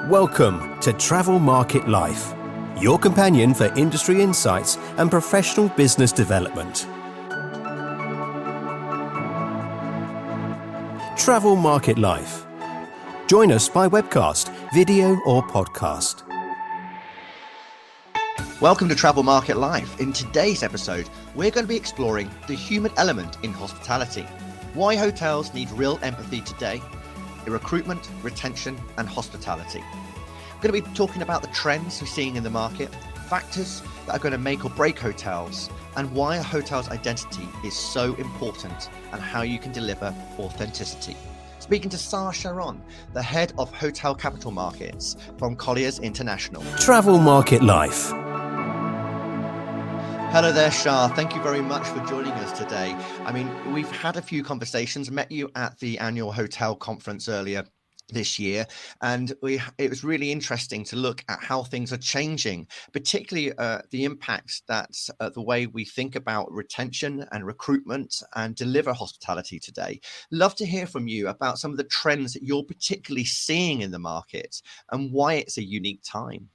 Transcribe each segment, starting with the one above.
Welcome to Travel Market Life, your companion for industry insights and professional business development. Travel Market Life. Join us by webcast, video or podcast. Welcome to Travel Market Life. In today's episode, we're going to be exploring the human element in hospitality, why hotels need real empathy today, recruitment, retention and hospitality. We're going to be talking about the trends we're seeing in the market, factors that are going to make or break hotels, and why a hotel's identity is so important and how you can deliver authenticity. Speaking to Saar Sharon, the head of Hotel Capital Markets from Colliers International. Travel Market Life. Hello there, Shah. Thank you very much for joining us today. I mean, we've had a few conversations, met you at the annual hotel conference earlier this year, and it was really interesting to look at how things are changing, particularly the impacts that the way we think about retention and recruitment and deliver hospitality today. Love to hear from you about some of the trends that you're particularly seeing in the market and why it's a unique time.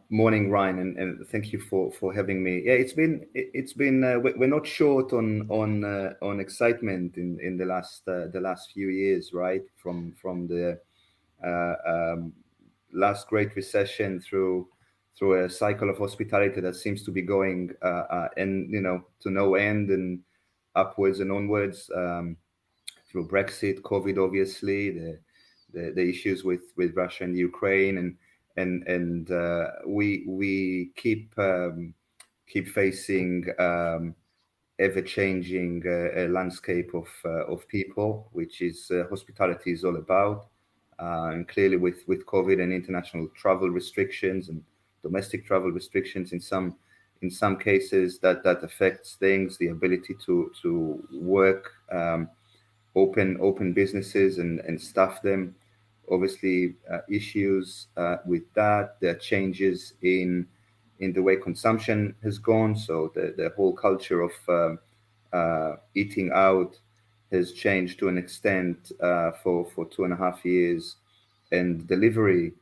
Morning, Ryan, and thank you for having me. Yeah, it's been we're not short on excitement in the last few years, right? From the last Great Recession through a cycle of hospitality that seems to be going and to no end and upwards and onwards, through Brexit, COVID, obviously the issues with Russia and Ukraine and we keep facing ever-changing landscape of people, which is hospitality is all about. And clearly, with COVID and international travel restrictions and domestic travel restrictions, in some cases that affects things, the ability to work, open businesses and staff them. Obviously, issues with that. There are changes in the way consumption has gone. So the whole culture of eating out has changed to an extent for 2.5 years, and delivery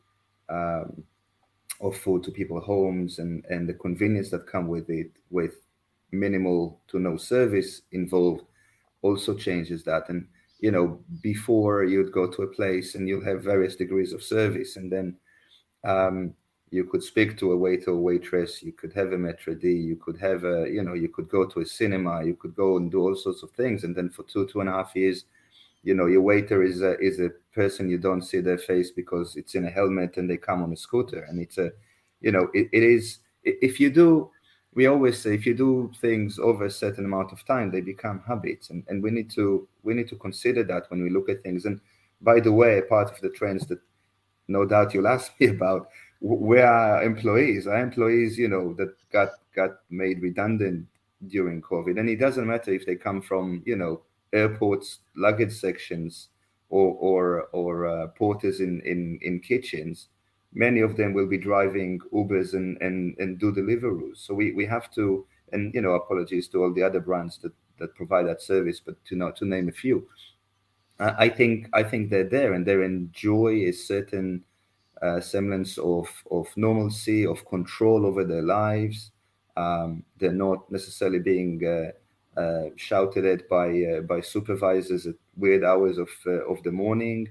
of food to people's homes and the convenience that come with it, with minimal to no service involved, also changes that. And before you'd go to a place and you'll have various degrees of service, and then you could speak to a waiter or waitress, you could have a maitre d', you could have you could go to a cinema, you could go and do all sorts of things. And then for 2.5 years, your waiter is a person you don't see their face because it's in a helmet and they come on a scooter. And it's it is, if you do, we always say, if you do things over a certain amount of time, they become habits, and we need to consider that when we look at things. And by the way, part of the trends that no doubt you'll ask me about, where are employees? Our employees, that got made redundant during COVID, and it doesn't matter if they come from airports, luggage sections, or porters in kitchens. Many of them will be driving Ubers and do Deliveroo. So we have to, and apologies to all the other brands that provide that service, but to name a few. I think they're there and they enjoy a certain semblance of normalcy, of control over their lives. They're not necessarily being shouted at by supervisors at weird hours of the morning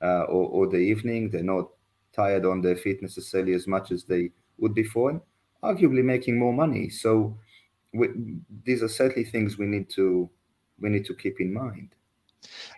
or the evening. They're not tired on their feet necessarily as much as they would before, and arguably making more money. So these are certainly things we need to keep in mind.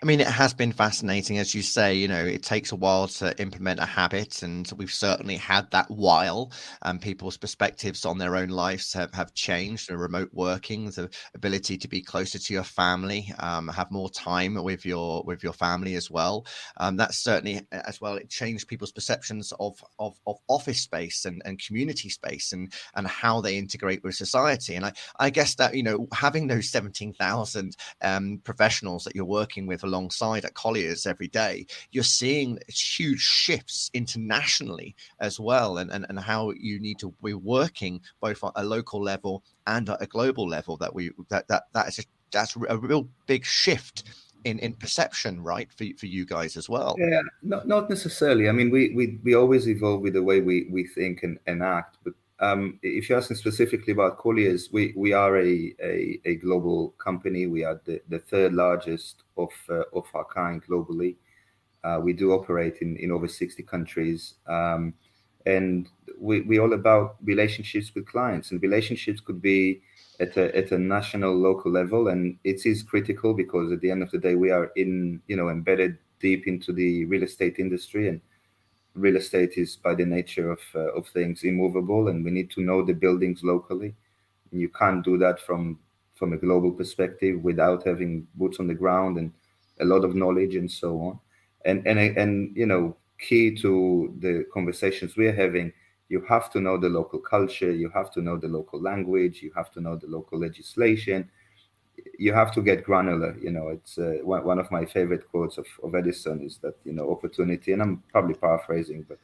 I mean, it has been fascinating, as you say. It takes a while to implement a habit, and we've certainly had that while. And people's perspectives on their own lives have changed. The remote working, the ability to be closer to your family, have more time with your family as well. That's certainly as well. It changed people's perceptions of office space and community space and how they integrate with society. And I guess that having those 17,000 professionals that you're working with alongside at Colliers every day, you're seeing huge shifts internationally as well, and how you need to be working both at a local level and at a global level. That's a real big shift in perception, right, for you guys as well. Yeah, not necessarily. I mean, we always evolve with the way we think and act. But if you're asking specifically about Colliers, we are a global company. We are the third largest of our kind globally. We do operate in over 60 countries. And we all about relationships with clients, and relationships could be at a national, local level, and it is critical because at the end of the day we are embedded deep into the real estate industry, and real estate is by the nature of things immovable, and we need to know the buildings locally. And you can't do that from a global perspective without having boots on the ground and a lot of knowledge and so on. And key to the conversations we're having, you have to know the local culture, you have to know the local language, you have to know the local legislation, you have to get granular. It's one of my favorite quotes of Edison is that opportunity, and I'm probably paraphrasing, but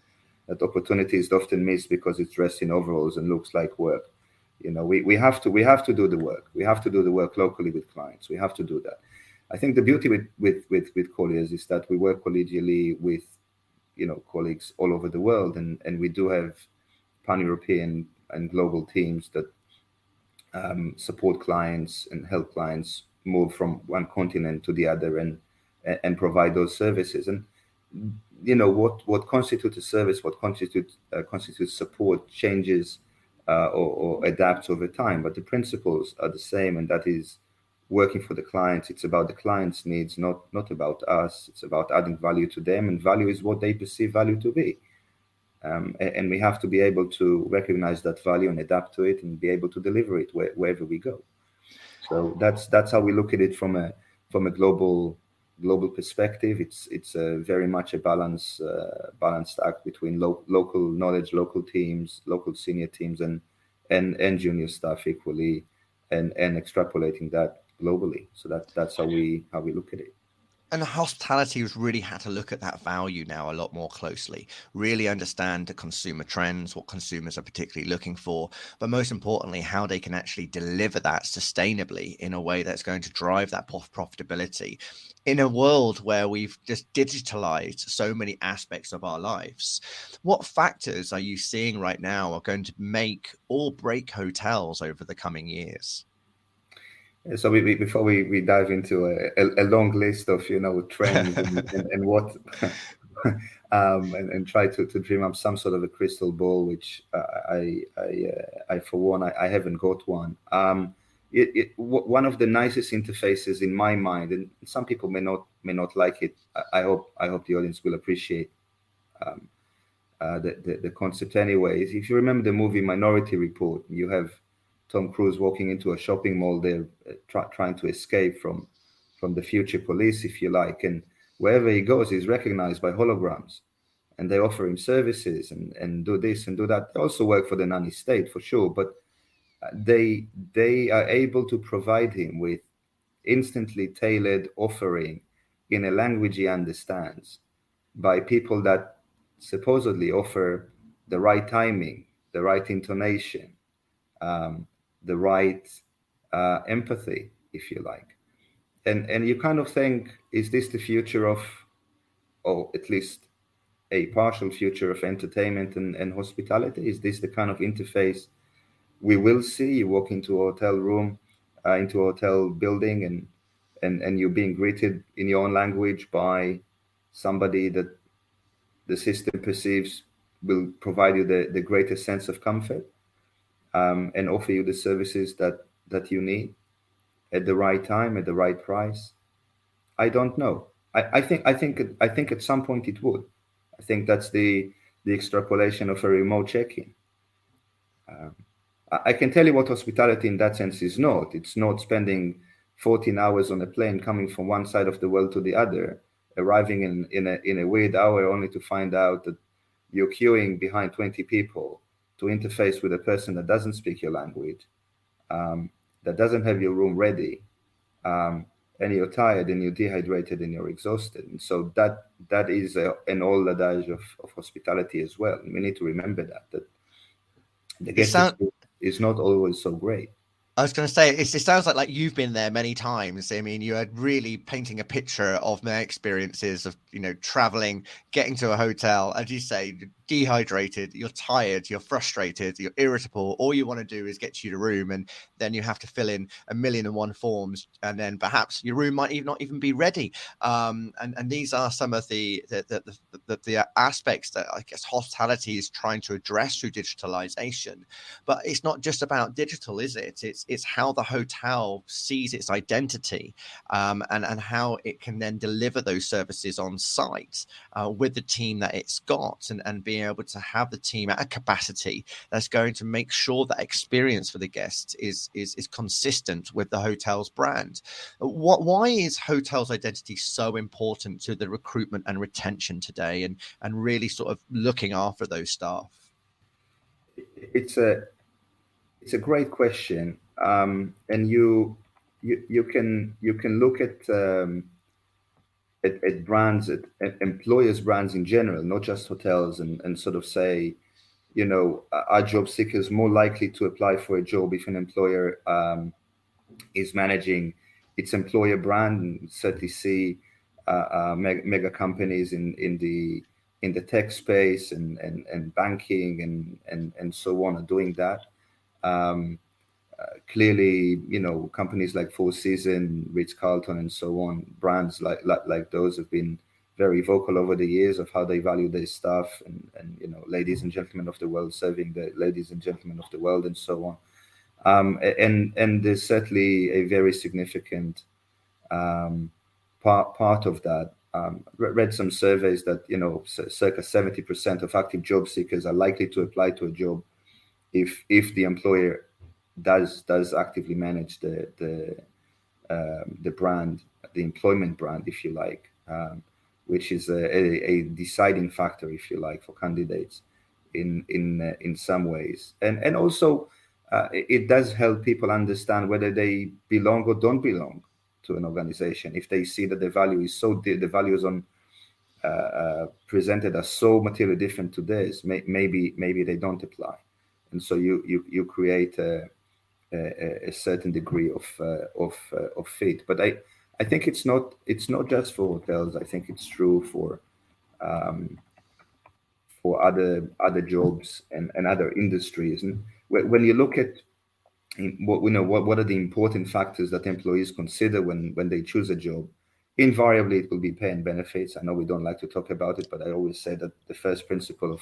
that opportunity is often missed because it's dressed in overalls and looks like work. We have to do the work. We have to do the work locally with clients. We have to do that. I think the beauty with Colliers is that we work collegially with colleagues all over the world, and we do have pan-European and global teams that support clients and help clients move from one continent to the other and provide those services. And what constitutes a service, what constitutes support changes or adapts over time, but the principles are the same, and that is working for the clients. It's about the client's needs, not about us. It's about adding value to them, and value is what they perceive value to be. And we have to be able to recognize that value and adapt to it and be able to deliver it wherever we go. So that's how we look at it from a global perspective. It's very much a balanced act between local knowledge, local teams, local senior teams, and junior staff equally, and extrapolating that globally. So that's how we look at it. And hospitality has really had to look at that value now a lot more closely, really understand the consumer trends, what consumers are particularly looking for, but most importantly, how they can actually deliver that sustainably in a way that's going to drive that profitability. In a world where we've just digitalized so many aspects of our lives, what factors are you seeing right now are going to make or break hotels over the coming years? So before we dive into a long list of trends and what and try to dream up some sort of a crystal ball, which I for one I haven't got one. One of the nicest interfaces in my mind, and some people may not like it. I hope the audience will appreciate the concept anyway. If you remember the movie Minority Report, you have Tom Cruise walking into a shopping mall there, trying to escape from the future police, if you like. And wherever he goes, he's recognized by holograms, and they offer him services and do this and do that. They also work for the nanny state for sure, but they are able to provide him with instantly tailored offering in a language he understands by people that supposedly offer the right timing, the right intonation, the right empathy, if you like. And you kind of think, is this the future of, or at least a partial future of entertainment and hospitality? Is this the kind of interface we will see? You walk into a hotel room, into a hotel building, and you're being greeted in your own language by somebody that the system perceives will provide you the greatest sense of comfort, and offer you the services that you need at the right time, at the right price. I don't know. I think at some point it would. I think that's the extrapolation of a remote check-in. I can tell you what hospitality in that sense is not. It's not spending 14 hours on a plane coming from one side of the world to the other, arriving in a weird hour only to find out that you're queuing behind 20 people to interface with a person that doesn't speak your language, that doesn't have your room ready, and you're tired and you're dehydrated and you're exhausted. And so that is an old adage of hospitality as well. And we need to remember that the It guest sounds experience is not always so great. I was going to say, it sounds like you've been there many times. I mean, you are really painting a picture of my experiences of, traveling, getting to a hotel, as you say, you're dehydrated, you're tired, you're frustrated, you're irritable. All you want to do is get to your room, and then you have to fill in a million and one forms, and then perhaps your room might even not even be ready. And these are some of the aspects that I guess hospitality is trying to address through digitalization. But it's not just about digital, is it? It's how the hotel sees its identity, and how it can then deliver those services on site with the team that it's got, and being able to have the team at a capacity that's going to make sure that experience for the guests is consistent with the hotel's brand. Why is hotels identity so important to the recruitment and retention today, and really sort of looking after those staff? It's a great question, and you can look at brands, at employers' brands in general, not just hotels, and sort of say, are job seekers more likely to apply for a job if an employer is managing its employer brand? And certainly see mega companies in the tech space and banking and so on are doing that. Um, Clearly, companies like Four Seasons, Ritz Carlton, and so on, brands like those have been very vocal over the years of how they value their staff, and ladies and gentlemen of the world serving the ladies and gentlemen of the world, and so on. And there's certainly a very significant part of that. Read some surveys that circa 70% of active job seekers are likely to apply to a job if the employer does actively manage the brand, the employment brand, if you like, which is a deciding factor, if you like, for candidates in some ways, and also it does help people understand whether they belong or don't belong to an organization. If they see that the values on presented are so materially different to theirs, maybe they don't apply, and so you create a certain degree of fit. But I think it's not just for hotels. I think it's true um, for other jobs and other industries. And when you look at what are the important factors that employees consider when they choose a job, invariably it will be pay and benefits. I know we don't like to talk about it, but I always say that the first principle of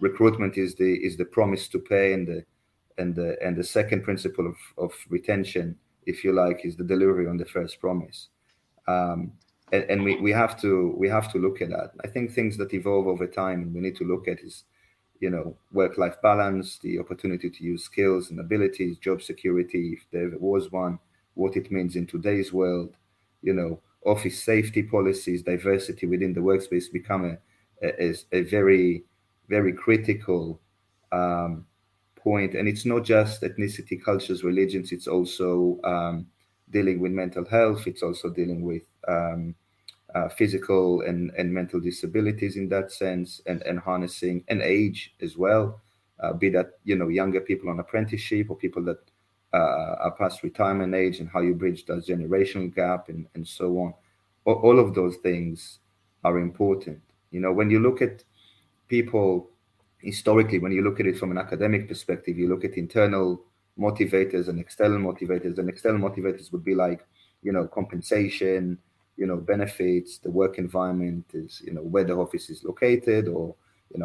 recruitment is the promise to pay, and the second principle of retention, if you like, is the delivery on the first promise. Um, and we have to look at that. I think things that evolve over time and we need to look at is, work-life balance, the opportunity to use skills and abilities, job security, if there was one, what it means in today's world, office safety policies, diversity within the workspace become a very, very critical um, point. And it's not just ethnicity, cultures, religions. It's also dealing with mental health. It's also dealing with physical and mental disabilities in that sense, and harnessing and age as well, be that younger people on apprenticeship or people that are past retirement age, and how you bridge that generational gap, and so on. All of those things are important. When you look at people historically, when you look at it from an academic perspective, you look at internal motivators and external motivators. And external motivators would be like, compensation, benefits, the work environment is, where the office is located, or,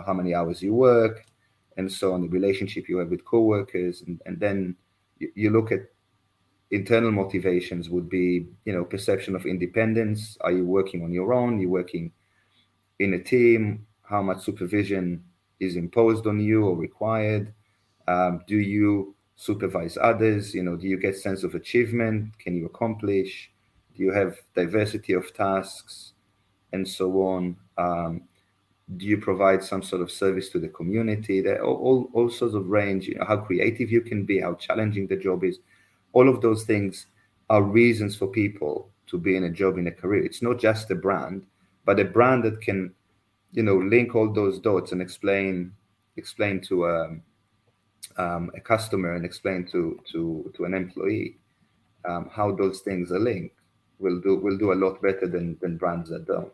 how many hours you work, and so on, the relationship you have with coworkers. And then you look at internal motivations would be, perception of independence. Are you working on your own? You're working in a team? How much supervision is imposed on you or required? Do you supervise others? Do you get sense of achievement? Can you accomplish? Do you have diversity of tasks, and so on? Do you provide some sort of service to the community? There are all sorts of range. How creative you can be, how challenging the job is. All of those things are reasons for people to be in a job, in a career. It's not just a brand, but a brand that can, link all those dots and explain to a customer and explain to an employee how those things are linked, will do a lot better than brands that don't.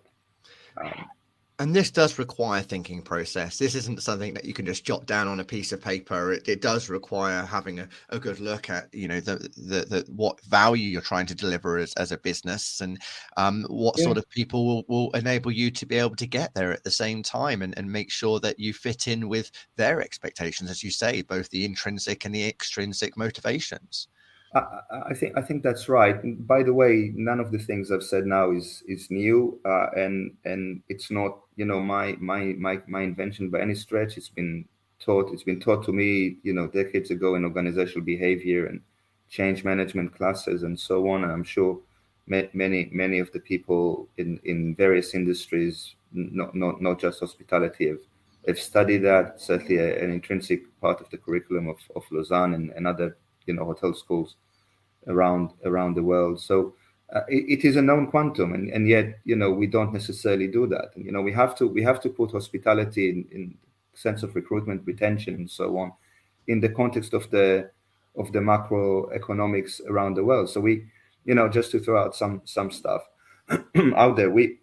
And this does require thinking process. This isn't something that you can just jot down on a piece of paper. It does require having a good look at, you know, the what value you're trying to deliver as a business, and what Yeah. sort of people will enable you to be able to get there at the same time, and make sure that you fit in with their expectations, as you say, both the intrinsic and the extrinsic motivations. I think that's right. By the way, none of the things I've said now is new, and it's not, you know, my invention by any stretch. It's been taught to me, you know, decades ago in organizational behavior and change management classes and so on. And I'm sure many of the people in various industries, not just hospitality, have studied that. Certainly, an intrinsic part of the curriculum of Lausanne and other, you know, hotel schools around the world. So it is a known quantum, and yet, you know, we don't necessarily do that. And, you know, we have to put hospitality in sense of recruitment, retention, and so on, in the context of the macroeconomics around the world. So we, you know, just to throw out some stuff out there, we're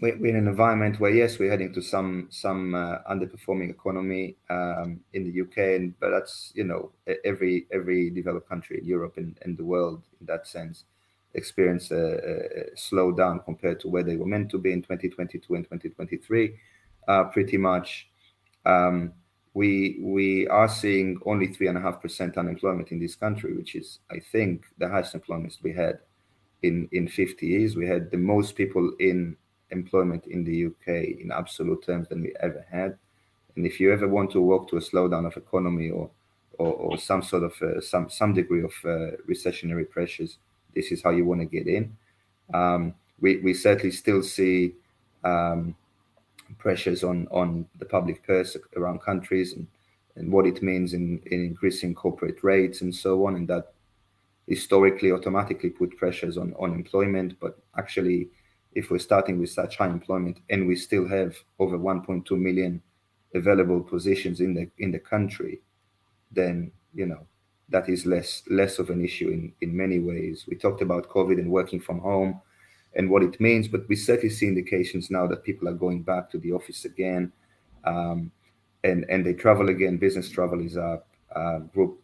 in an environment where, yes, we're heading to some underperforming economy in the UK, but that's, you know, every developed country in Europe and the world in that sense experience a slowdown compared to where they were meant to be in 2022 and 2023. Pretty much, we are seeing only 3.5% unemployment in this country, which is, I think, the highest employment we had in 50 years. We had the most people in employment in the UK in absolute terms than we ever had. And if you ever want to walk to a slowdown of economy or some sort of some degree of recessionary pressures, this is how you want to get in. We certainly still see pressures on the public purse around countries, and what it means in increasing corporate rates and so on, and that historically automatically put pressures on employment. But actually, if we're starting with such high employment and we still have over 1.2 million available positions in the country, then, you know, that is less of an issue in many ways. We talked about COVID and working from home and what it means, but we certainly see indications now that people are going back to the office again, and they travel again. Business travel is up, group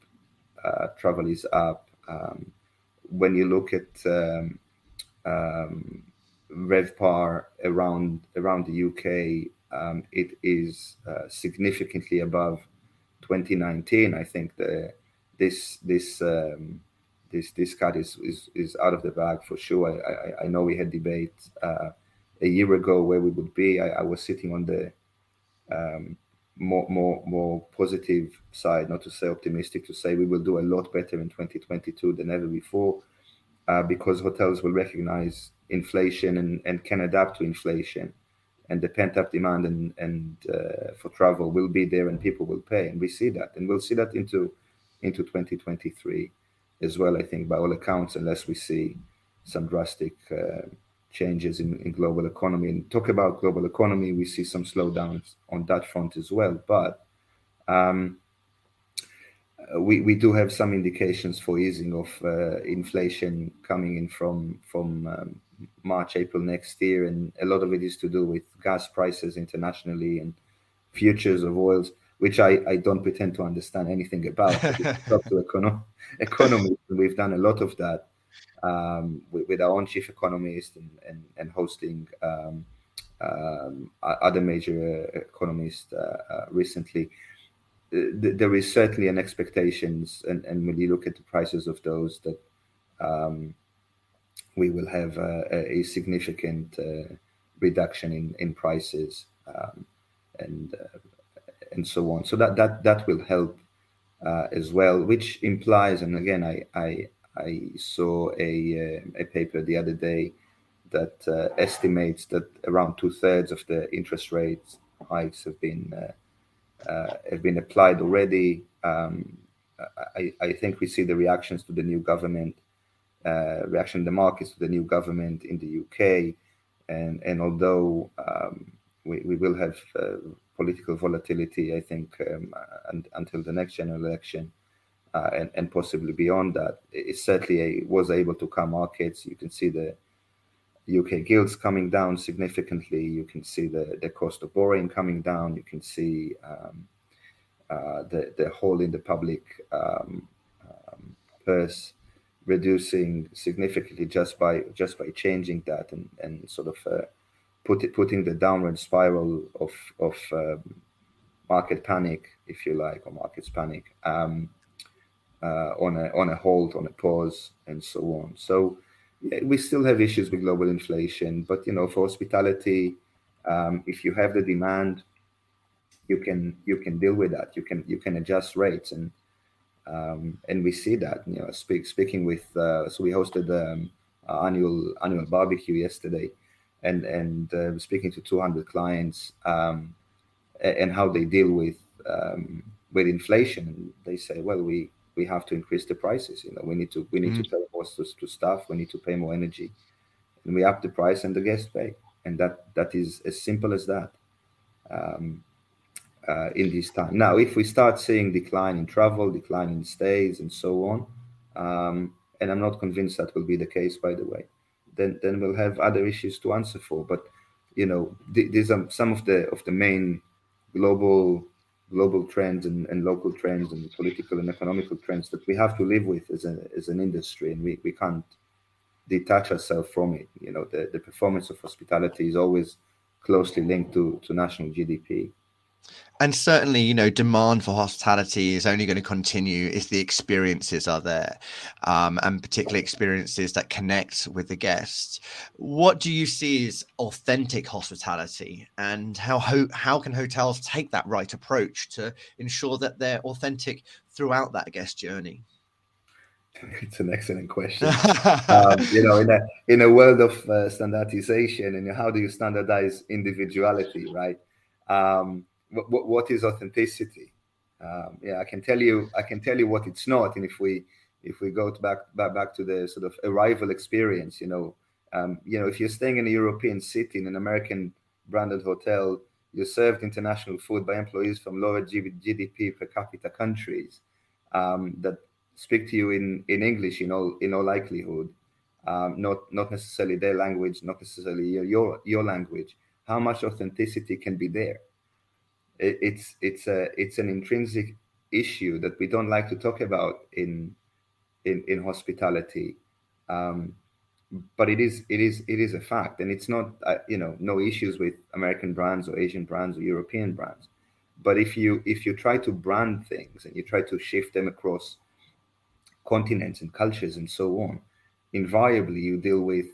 travel is up. When you look at RevPAR around the UK, it is significantly above 2019. I think this cut is out of the bag for sure. I know we had debate a year ago where we would be. I was sitting on the more positive side, not to say optimistic, to say we will do a lot better in 2022 than ever before, because hotels will recognize inflation and can adapt to inflation, and the pent up demand and for travel will be there, and people will pay, and we see that, and we'll see that into 2023 as well. I think by all accounts, unless we see some drastic changes in global economy. And talk about global economy, we see some slowdowns on that front as well, but we do have some indications for easing of inflation coming in from March, April next year, and a lot of it is to do with gas prices internationally and futures of oils, which I don't pretend to understand anything about. But it's up to economy. We've done a lot of that with our own chief economist and hosting other major economists recently. There is certainly an expectations, and when you look at the prices of those, that we will have a significant reduction in prices, and so on. So that will help as well, which implies, and again, I saw a paper the other day that estimates that around 2/3 of the interest rate hikes have been applied already. I think we see the reactions to the new government, reaction in the markets to the new government in the UK, and although we will have political volatility, I think, until the next general election, and possibly beyond that. It certainly was able to calm markets. You can see the UK gilts coming down significantly. You can see the cost of borrowing coming down. You can see the hole in the public purse reducing significantly just by changing that, and sort of putting the downward spiral of market panic, if you like, or markets panic, on a hold, on a pause, and so on. So yeah, we still have issues with global inflation, but for hospitality, if you have the demand, you can deal with that. You can adjust rates, and we see that. Speaking with, so we hosted annual barbecue yesterday, and speaking to 200 clients, and how they deal with inflation. They say, well, we have to increase the prices. We need to pay more to staff. We need to pay more energy, and we up the price, and the guests pay, and that is as simple as that. In this time now, if we start seeing decline in travel, decline in stays, and so on, and I'm not convinced that will be the case, by the way, then we'll have other issues to answer for. But these are some of the main global trends, and local trends, and political and economical trends that we have to live with as an industry, and we can't detach ourselves from it. The performance of hospitality is always closely linked to national GDP. And certainly, demand for hospitality is only going to continue if the experiences are there, and particularly experiences that connect with the guests. What do you see as authentic hospitality, and how can hotels take that right approach to ensure that they're authentic throughout that guest journey? It's an excellent question. In a world of standardization, and how do you standardize individuality, right? What is authenticity? I can tell you what it's not. And if we go back to the sort of arrival experience, if you're staying in a European city, in an American branded hotel, you're served international food by employees from lower GDP per capita countries, that speak to you in English, in all likelihood, not necessarily their language, not necessarily your language. How much authenticity can be there? It's an intrinsic issue that we don't like to talk about in hospitality, but it is a fact, and it's not no issues with American brands or Asian brands or European brands. But if you try to brand things, and you try to shift them across continents and cultures and so on, invariably you deal with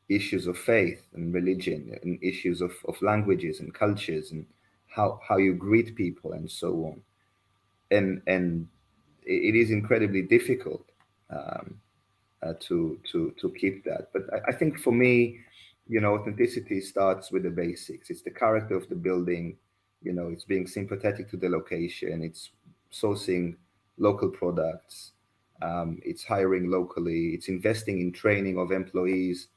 issues of faith and religion, and issues of languages and cultures, and how you greet people, and so on. And it is incredibly difficult to keep that. But I think for me, authenticity starts with the basics. It's the character of the building. It's being sympathetic to the location. It's sourcing local products. It's hiring locally. It's investing in training of employees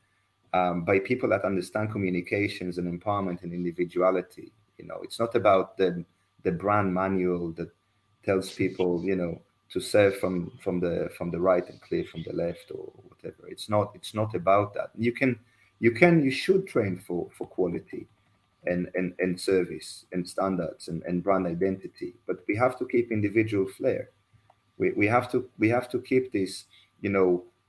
by people that understand communications and empowerment and individuality. It's not about the brand manual that tells people, to serve from the right and clear from the left, or whatever. It's not about that. You should train for quality and service and standards and brand identity, but we have to keep individual flair. We have to keep this,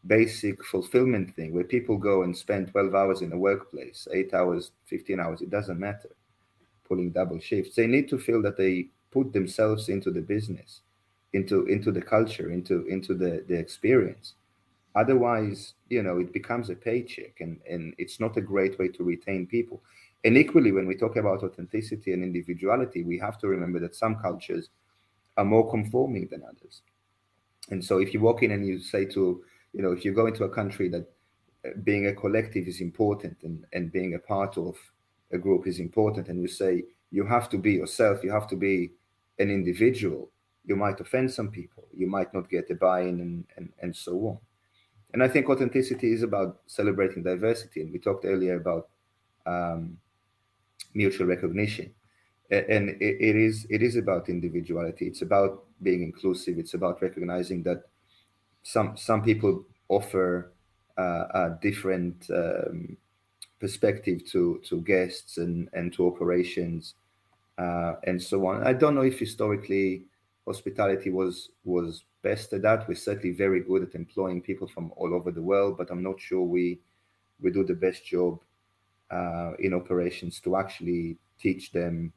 basic fulfillment thing, where people go and spend 12 hours in a workplace, 8 hours, 15 hours, it doesn't matter, pulling double shifts. They need to feel that they put themselves into the business, into the culture, into the experience. Otherwise, it becomes a paycheck, and it's not a great way to retain people. And equally, when we talk about authenticity and individuality, we have to remember that some cultures are more conforming than others. And so if you walk in and you say if you go into a country that being a collective is important, and being a part of a group is important, and you say you have to be yourself, you have to be an individual, you might offend some people, you might not get a buy-in, and so on. And I think authenticity is about celebrating diversity. And we talked earlier about mutual recognition. And it is about individuality. It's about being inclusive. It's about recognizing that some people offer a different perspective to guests and to operations and so on. I don't know if historically hospitality was best at that. We're certainly very good at employing people from all over the world, but I'm not sure we do the best job in operations to actually teach them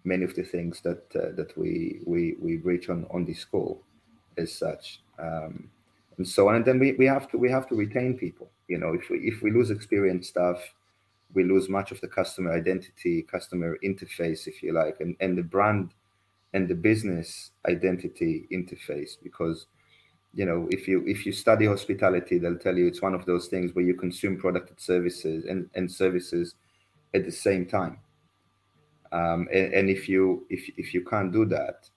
many of the things that we reach on this call as such, and so on. And then we have to retain people. If we lose experienced staff, we lose much of the customer identity, customer interface, if you like, and the brand and the business identity interface. Because if you study hospitality, they'll tell you it's one of those things where you consume product and services at the same time. And if you can't do that,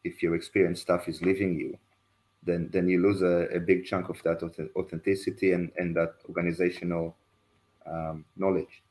if your experienced staff is leaving you, then you lose a big chunk of that authenticity and that organizational knowledge.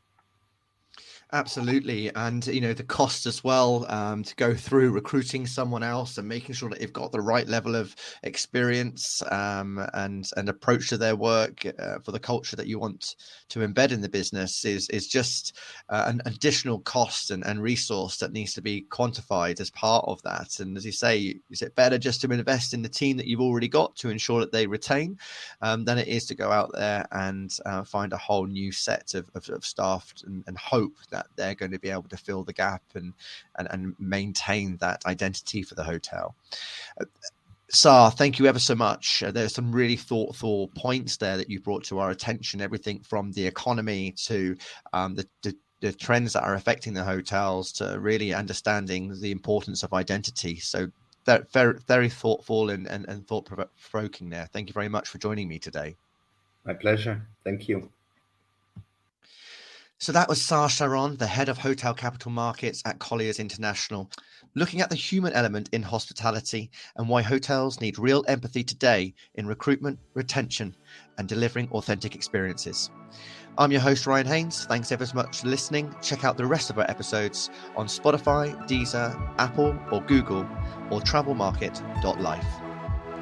Absolutely. And, the cost as well, to go through recruiting someone else and making sure that they've got the right level of experience and approach to their work for the culture that you want to embed in the business is just an additional cost and resource that needs to be quantified as part of that. And as you say, is it better just to invest in the team that you've already got to ensure that they retain than it is to go out there and find a whole new set of staff and hope that they're going to be able to fill the gap and maintain that identity for the hotel. Saar, thank you ever so much. There's some really thoughtful points there that you brought to our attention, everything from the economy to the trends that are affecting the hotels to really understanding the importance of identity. So very, very thoughtful and thought-provoking there. Thank you very much for joining me today. My pleasure. Thank you. So that was Saar Sharon, the head of hotel capital markets at Colliers International, looking at the human element in hospitality and why hotels need real empathy today in recruitment, retention, and delivering authentic experiences. I'm your host, Ryan Haynes. Thanks ever so much for listening. Check out the rest of our episodes on Spotify, Deezer, Apple, or Google, or travelmarket.life.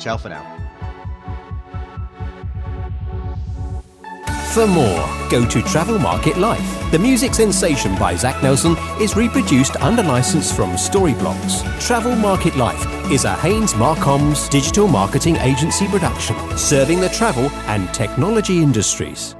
Ciao for now. For more, go to Travel Market Life. The music sensation by Zach Nelson is reproduced under license from Storyblocks. Travel Market Life is a Haynes Marcoms digital marketing agency production, serving the travel and technology industries.